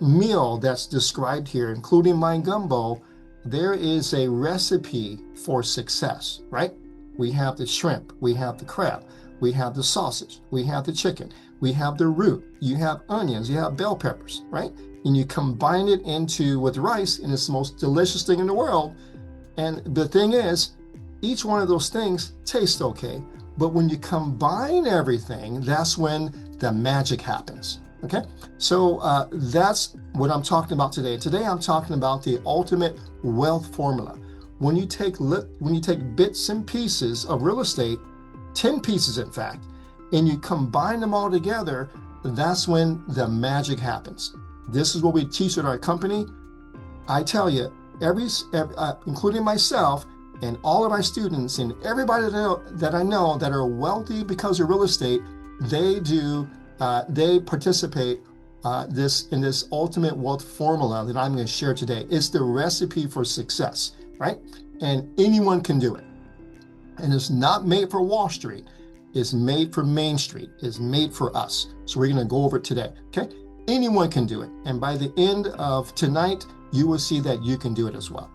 meal that's described here, including my gumbo, there is a recipe for success, right? We have the shrimp, we have the crab, we have the sausage, we have the chicken, we have the root, you have onions, you have bell peppers, right? And you combine it with rice, and it's the most delicious thing in the world. And the thing is, each one of those things tastes okay, but when you combine everything, that's when the magic happens. Okay, so that's what I'm talking about today. Today I'm talking about the ultimate wealth formula. When you take bits and pieces of real estate, 10 pieces in fact, and you combine them all together, that's when the magic happens. This is what we teach at our company. I tell you, including myself and all of my students and everybody that I know that are wealthy because of real estate, they participate in this ultimate wealth formula that I'm going to share today. It's the recipe for success, right? And anyone can do it. And it's not made for Wall Street. It's made for Main Street. It's made for us. So we're going to go over it today, okay? Anyone can do it. And by the end of tonight, you will see that you can do it as well.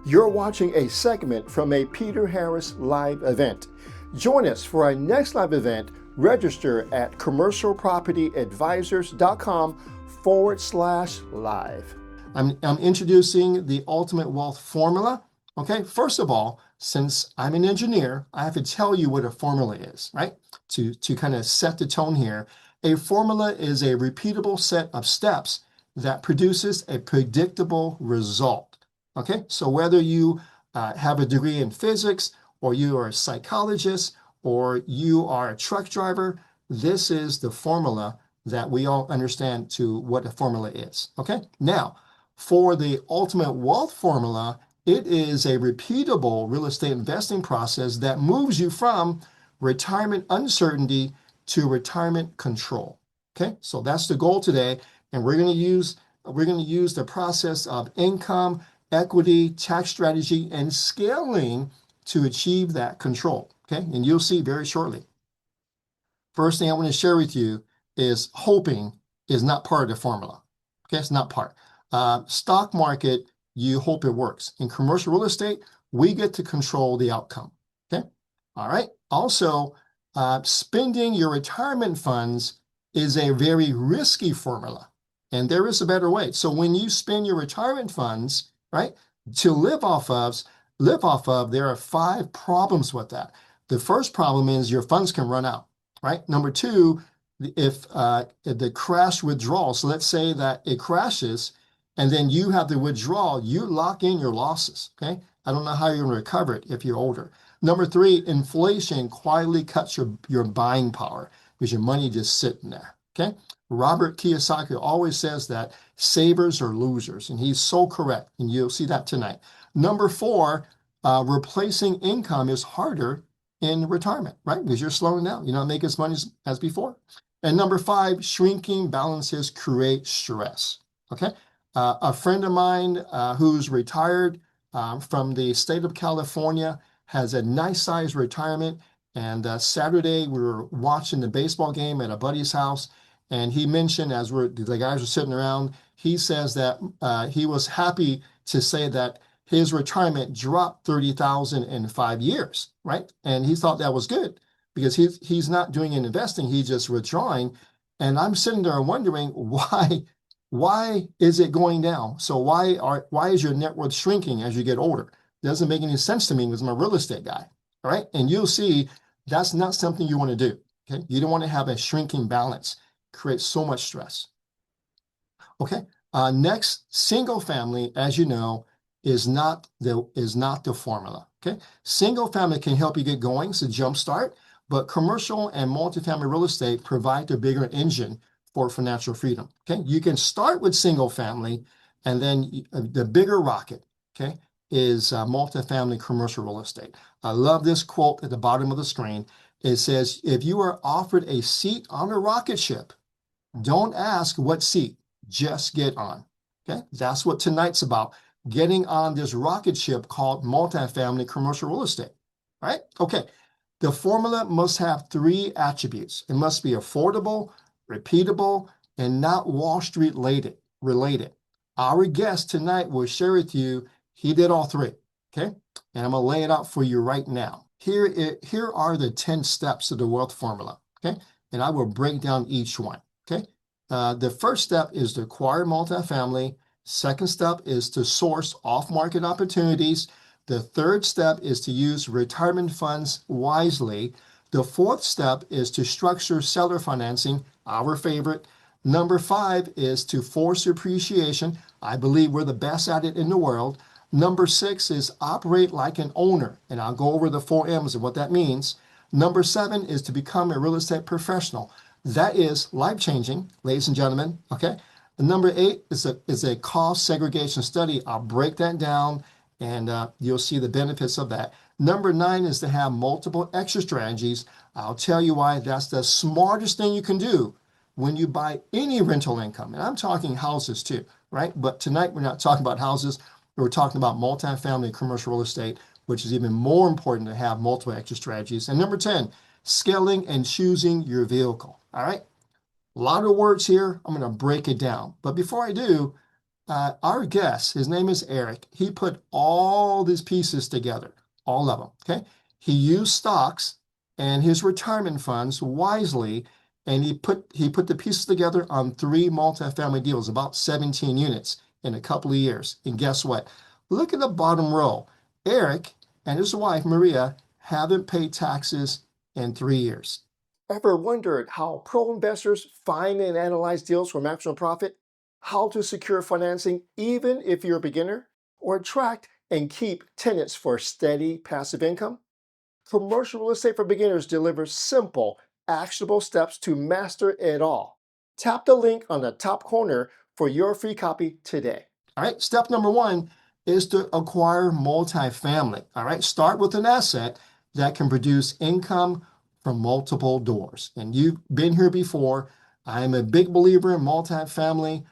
You're watching a segment from a Peter Harris live event. Join us for our next live event. Register at commercialpropertydvisors.com/live. I'm introducing the ultimate wealth formula. Okay, first of all, since I'm an engineer, I have to tell you what a formula is, right? To kind of set the tone here. A formula is a repeatable set of steps that produces a predictable result. Okay, so whether you have a degree in physics, or you are a psychologist, or you are a truck driver, this is the formula that we all understand to what a formula is. Okay, now for the ultimate wealth formula, it is a repeatable real estate investing process that moves you from retirement uncertainty to retirement control. Okay, so that's the goal today, and we're going to use the process of income, equity, tax strategy, and scaling to achieve that control. Okay, and you'll see very shortly. First thing I want to share with you is hoping is not part of the formula. Okay, it's not part. Stock market, you hope it works. In commercial real estate, we get to control the outcome. Okay, all right. Also, spending your retirement funds is a very risky formula, and there is a better way. So when you spend your retirement funds, right, to live off of, there are 5 problems with that. The first problem is your funds can run out, right? Number 2, if the crash withdrawal, so let's say that it crashes and then you have the withdrawal, you lock in your losses, okay? I don't know how you're going to recover it if you're older. Number 3, inflation quietly cuts your buying power because your money just sitting there, okay? Robert Kiyosaki always says that savers are losers, and he's so correct, and you'll see that tonight. Number 4, replacing income is harder in retirement, right? Because you're slowing down. You're not making as much as before. And number 5, shrinking balances create stress, okay? A friend of mine who's retired from the state of California has a nice size retirement. And Saturday, we were watching the baseball game at a buddy's house. And he mentioned, the guys were sitting around, he says that he was happy to say that his retirement dropped $30,000 in 5 years, right? And he thought that was good because he's not doing any investing, he's just withdrawing. And I'm sitting there wondering why is it going down? So why is your net worth shrinking as you get older? Doesn't make any sense to me because I'm a real estate guy, all right? And you'll see that's not something you want to do, okay? You don't want to have a shrinking balance. Creates so much stress. Okay, next, single family, as you know, is not the formula. Okay, single family can help you get going, it's a jump start, but commercial and multifamily real estate provide the bigger engine for financial freedom. Okay, you can start with single family, and then the bigger rocket, okay, is multifamily commercial real estate. I love this quote at the bottom of the screen. It says, if you are offered a seat on a rocket ship, don't ask what seat, just get on. Okay, that's what tonight's about, getting on this rocket ship called multifamily commercial real estate, right? Okay, the formula must have 3 attributes. It must be affordable, repeatable, and not Wall Street related. Our guest tonight will share with you, he did all three, okay? And I'm gonna lay it out for you right now. Here are the 10 steps of the wealth formula, okay? And I will break down each one, okay? The first step is to acquire multifamily. Second step is to source off-market opportunities. The third step is to use retirement funds wisely. The fourth step is to structure seller financing, our favorite. Number 5 is to force appreciation. I believe we're the best at it in the world. Number 6 is operate like an owner, and I'll go over the 4 M's and what that means. Number 7 is to become a real estate professional. That is life-changing, ladies and gentlemen, okay? Number 8 is a cost segregation study. I'll break that down, and you'll see the benefits of that. Number 9 is to have multiple exit strategies. I'll tell you why that's the smartest thing you can do when you buy any rental income. And I'm talking houses too, right? But tonight we're not talking about houses. We're talking about multifamily commercial real estate, which is even more important to have multiple exit strategies. And number 10, scaling and choosing your vehicle. All right. A lot of words here. I'm going to break it down. But before I do, our guest, his name is Eric. He put all these pieces together, all of them. Okay. He used stocks and his retirement funds wisely, and he put the pieces together on 3 multifamily deals, about 17 units in a couple of years. And guess what? Look at the bottom row. Eric and his wife, Maria, haven't paid taxes in 3 years. Ever wondered how pro investors find and analyze deals for maximum profit? How to secure financing even if you're a beginner? Or attract and keep tenants for steady passive income? Commercial Real Estate for Beginners delivers simple, actionable steps to master it all. Tap the link on the top corner for your free copy today. All right, step number 1 is to acquire multifamily. All right, start with an asset that can produce income from multiple doors. And you've been here before. I'm a big believer in multifamily.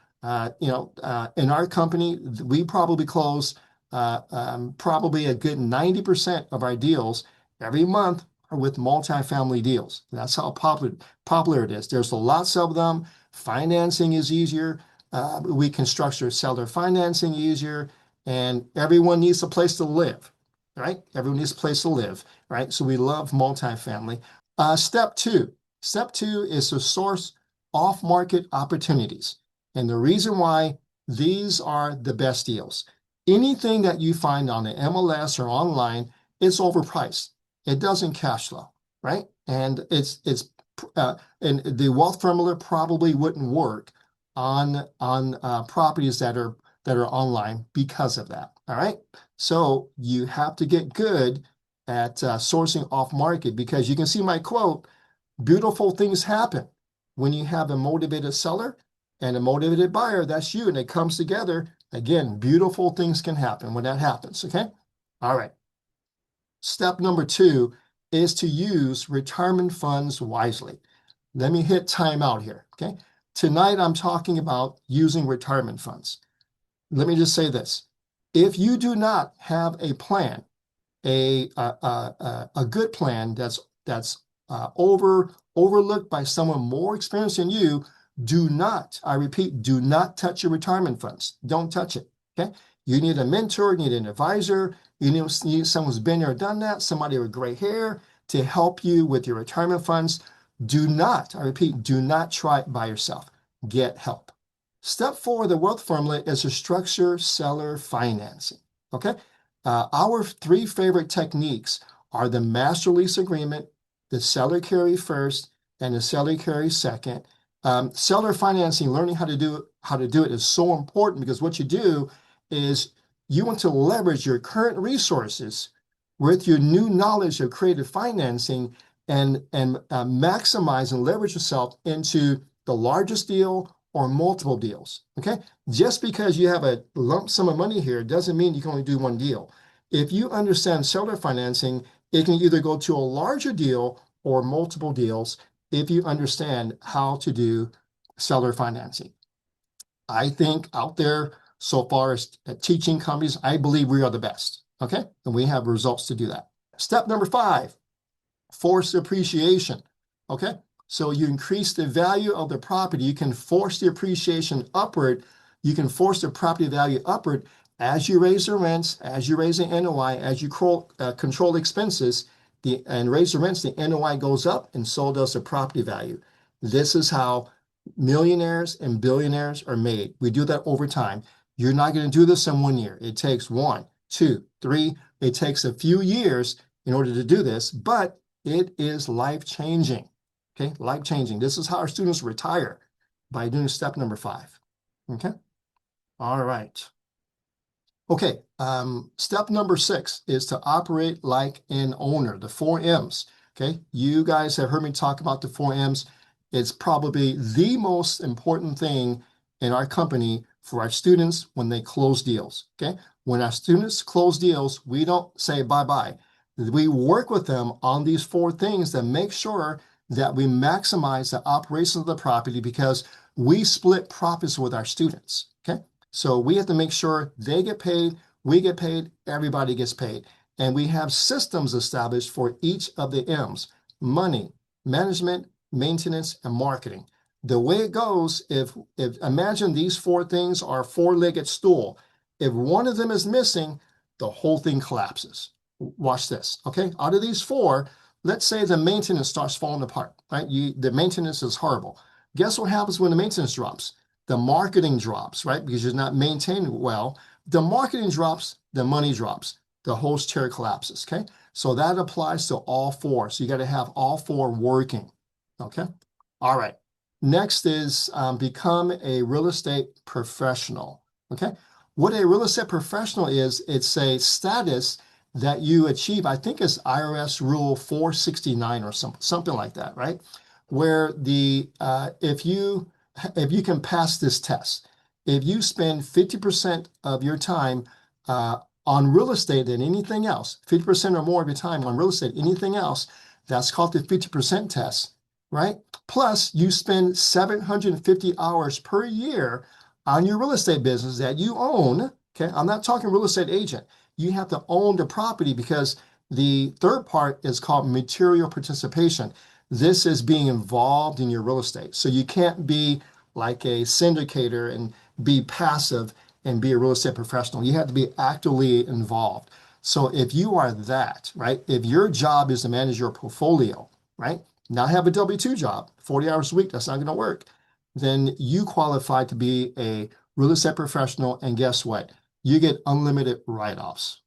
In our company, we probably close probably a good 90% of our deals every month are with multifamily deals. That's how popular it is. There's lots of them. Financing is easier. We can structure seller financing easier, and everyone needs a place to live, right? Everyone needs a place to live, right? So we love multifamily. Step two is to source off-market opportunities. And the reason why these are the best deals. Anything that you find on the MLS or online, it's overpriced. It doesn't cash flow, right? And and the wealth formula probably wouldn't work on properties that are online because of that. All right. So you have to get good at sourcing off market, because you can see my quote, beautiful things happen when you have a motivated seller and a motivated buyer. That's you, and it comes together. Again, beautiful things can happen when that happens. Okay. All right. Step number 2 is to use retirement funds wisely. Let me hit time out here. Okay. Tonight, I'm talking about using retirement funds. Let me just say this. If you do not have a plan, a good plan that's overlooked by someone more experienced than you, do not, I repeat, do not touch your retirement funds. Don't touch it. Okay. You need a mentor, you need an advisor, you need someone who's been there, done that, somebody with gray hair to help you with your retirement funds. Do not, I repeat, do not try it by yourself. Get help. Step 4 of the wealth formula is to structure seller financing. Okay. Our 3 favorite techniques are the master lease agreement, the seller carry first, and the seller carry second. Seller financing, learning how to do it is so important, because what you do is you want to leverage your current resources with your new knowledge of creative financing and maximize and leverage yourself into the largest deal or multiple deals. Okay. Just because you have a lump sum of money here doesn't mean you can only do one deal. If you understand seller financing, it can either go to a larger deal or multiple deals if you understand how to do seller financing. I think out there, so far as teaching companies, I believe we are the best. Okay. And we have results to do that. Step number 5, force appreciation. Okay. So you increase the value of the property. You can force the appreciation upward. You can force the property value upward as you raise the rents, as you raise the NOI, as you control expenses and raise the rents, the NOI goes up, and so does the property value. This is how millionaires and billionaires are made. We do that over time. You're not going to do this in 1 year. It takes 1, 2, 3. It takes a few years in order to do this, but it is life-changing. Okay, life-changing. This is how our students retire, by doing step number 5. Okay, all right. Okay, step number 6 is to operate like an owner, the 4 M's. Okay, you guys have heard me talk about the 4 M's. It's probably the most important thing in our company for our students when they close deals. Okay, when our students close deals, we don't say bye-bye. We work with them on these 4 things that make sure that we maximize the operations of the property, because we split profits with our students. Okay, so we have to make sure they get paid, we get paid, everybody gets paid. And we have systems established for each of the M's: money, management, maintenance, and marketing. The way it goes, if imagine these 4 things are a 4-legged stool. If one of them is missing, the whole thing collapses. Watch this, okay? Out of these 4, let's say the maintenance starts falling apart, right? The maintenance is horrible. Guess what happens when the maintenance drops? The marketing drops, right? Because you're not maintaining well. The marketing drops, the money drops. The whole chair collapses, okay? So that applies to all 4. So you got to have all 4 working, okay? All right. Next is become a real estate professional, okay? What a real estate professional is, it's a status that you achieve. I think it's IRS Rule 469 or something like that, right? Where if you can pass this test, if you spend 50% of your time on real estate than anything else, 50% or more of your time on real estate, anything else, that's called the 50% test, right? Plus, you spend 750 hours per year on your real estate business that you own. Okay, I'm not talking real estate agent. You have to own the property, because the third part is called material participation. This is being involved in your real estate. So you can't be like a syndicator and be passive and be a real estate professional. You have to be actively involved. So if you are that, right, if your job is to manage your portfolio, right, not have a W-2 job, 40 hours a week, that's not going to work, then you qualify to be a real estate professional. And guess what? You get unlimited write-offs.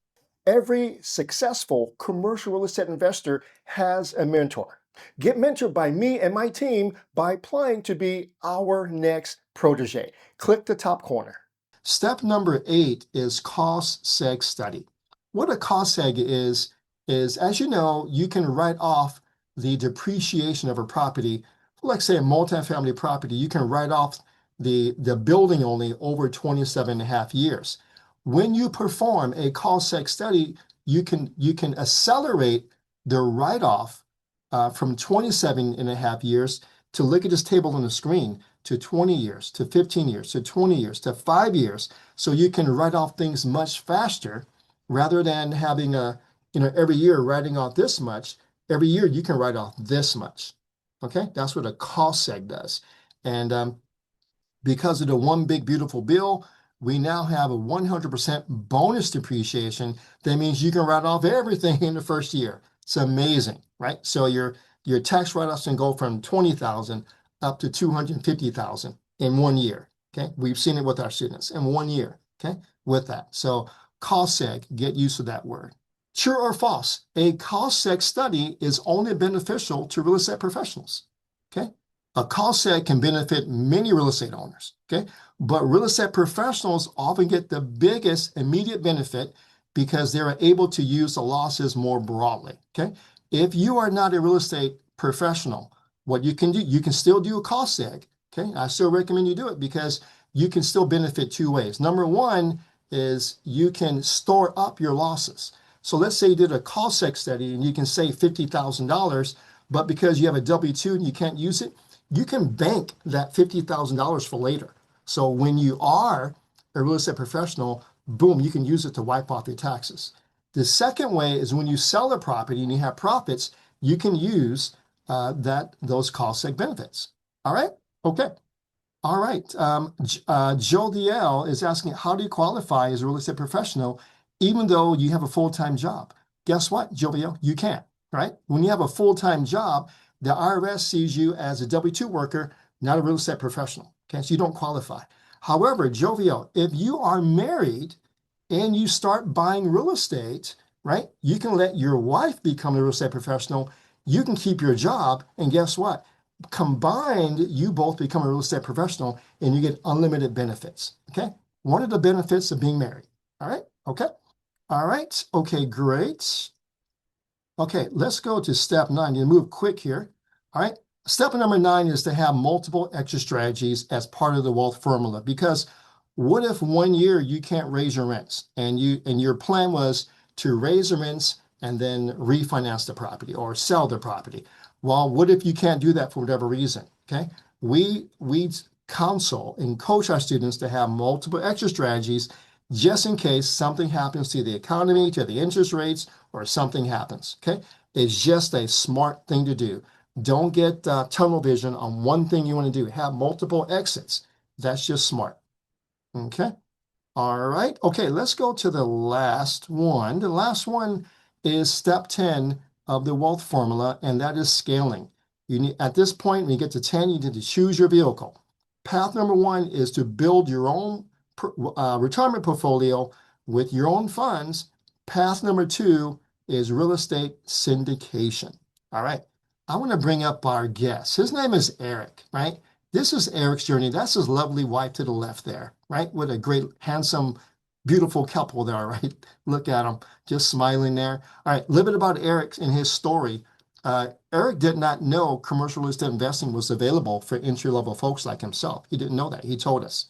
Every successful commercial real estate investor has a mentor. Get mentored by me and my team by applying to be our next protege. Click the top corner. Step number 8 is cost seg study. What a cost seg is, as you know, you can write off the depreciation of a property. Let's say a multifamily property, you can write off the building only over 27.5 years. When you perform a cost seg study, you can accelerate the write-off from 27.5 years to, look at this table on the screen, to 20 years, to 15 years, to 20 years, to 5 years. So you can write off things much faster, rather than having every year writing off this much. Every year you can write off this much. Okay, that's what a cost seg does. And because of the one big beautiful bill, we now have a 100% bonus depreciation. That means you can write off everything in the first year. It's amazing, right? So your tax write-offs can go from 20,000 up to 250,000 in 1 year. Okay, we've seen it with our students in 1 year. Okay, with that. So cost seg, get used to that word. True or false? A cost seg study is only beneficial to real estate professionals. Okay, a cost seg can benefit many real estate owners. Okay, but real estate professionals often get the biggest immediate benefit because they're able to use the losses more broadly. Okay, if you are not a real estate professional, what you can do, you can still do a cost seg. Okay, I still recommend you do it, because you can still benefit 2 ways. Number 1 is you can store up your losses. So let's say you did a cost seg study and you can save $50,000, but because you have a W-2 and you can't use it, you can bank that $50,000 for later. So when you are a real estate professional, boom, you can use it to wipe off your taxes. The second way is when you sell a property and you have profits, you can use those cost seg benefits. All right? Okay. All right. Joe DL is asking, how do you qualify as a real estate professional even though you have a full-time job? Guess what, Joe DL? You can't, right? When you have a full-time job, the IRS sees you as a W-2 worker, not a real estate professional. Okay, so you don't qualify. However, Jovial, if you are married and you start buying real estate, right, you can let your wife become a real estate professional. You can keep your job, and guess what? Combined, you both become a real estate professional and you get unlimited benefits. Okay. One of the benefits of being married. All right. Okay. All right. Okay. Great. Okay. Let's go to step 9. You move quick here. All right. Step number 9 is to have multiple exit strategies as part of the wealth formula. Because what if one year you can't raise your rents and your plan was to raise the rents and then refinance the property or sell the property? Well, what if you can't do that for whatever reason? Okay, we counsel and coach our students to have multiple exit strategies just in case something happens to the economy, to the interest rates, or something happens. Okay, it's just a smart thing to do. Don't get tunnel vision on one thing you want to do. Have multiple exits. That's just smart. Okay. All right. Okay, let's go to the last one. The last one is step 10 of the wealth formula, and that is scaling. You need, at this point, when you get to 10, you need to choose your vehicle. Path number 1 is to build your own retirement portfolio with your own funds. Path number 2 is real estate syndication. All right. I want to bring up our guest. His name is Eric, right? This is Eric's journey. That's his lovely wife to the left there, right? What a great, handsome, beautiful couple there, right? Look at him, just smiling there. All right, a little bit about Eric and his story. Eric did not know commercial real estate investing was available for entry-level folks like himself. He didn't know that. He told us.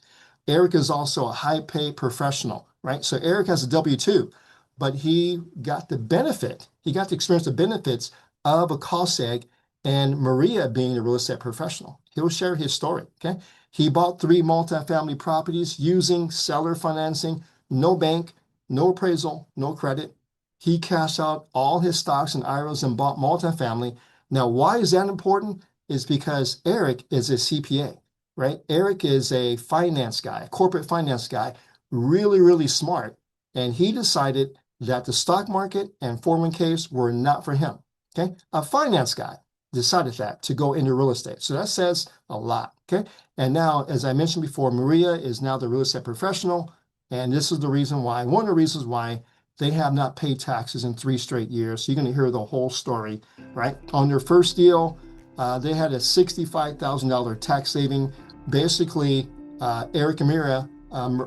Eric is also a high-paid professional, right? So Eric has a W-2, but he got the benefit. He got to experience the benefits of a cost seg and Maria being a real estate professional. He'll share his story, okay? He bought 3 multifamily properties using seller financing, no bank, no appraisal, no credit. He cashed out all his stocks and IRAs and bought multifamily. Now, why is that important? Is because Eric is a CPA, right? Eric is a finance guy, a corporate finance guy, really, really smart. And he decided that the stock market and 401ks were not for him, okay? A finance guy decided that to go into real estate. So that says a lot, okay? And now, as I mentioned before, Maria is now the real estate professional. And this is the reason why, one of the reasons why they have not paid taxes in 3 straight years. So you're going to hear the whole story, right? On their first deal, they had a $65,000 tax saving. Basically, Eric and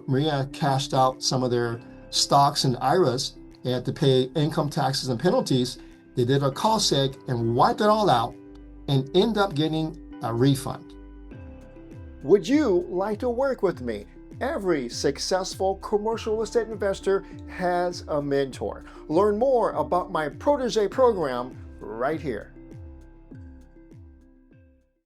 Maria cashed out some of their stocks and IRAs. They had to pay income taxes and penalties. They did a cost seg and wiped it all out and end up getting a refund. Would you like to work with me? Every successful commercial real estate investor has a mentor. Learn more about my protege program right here.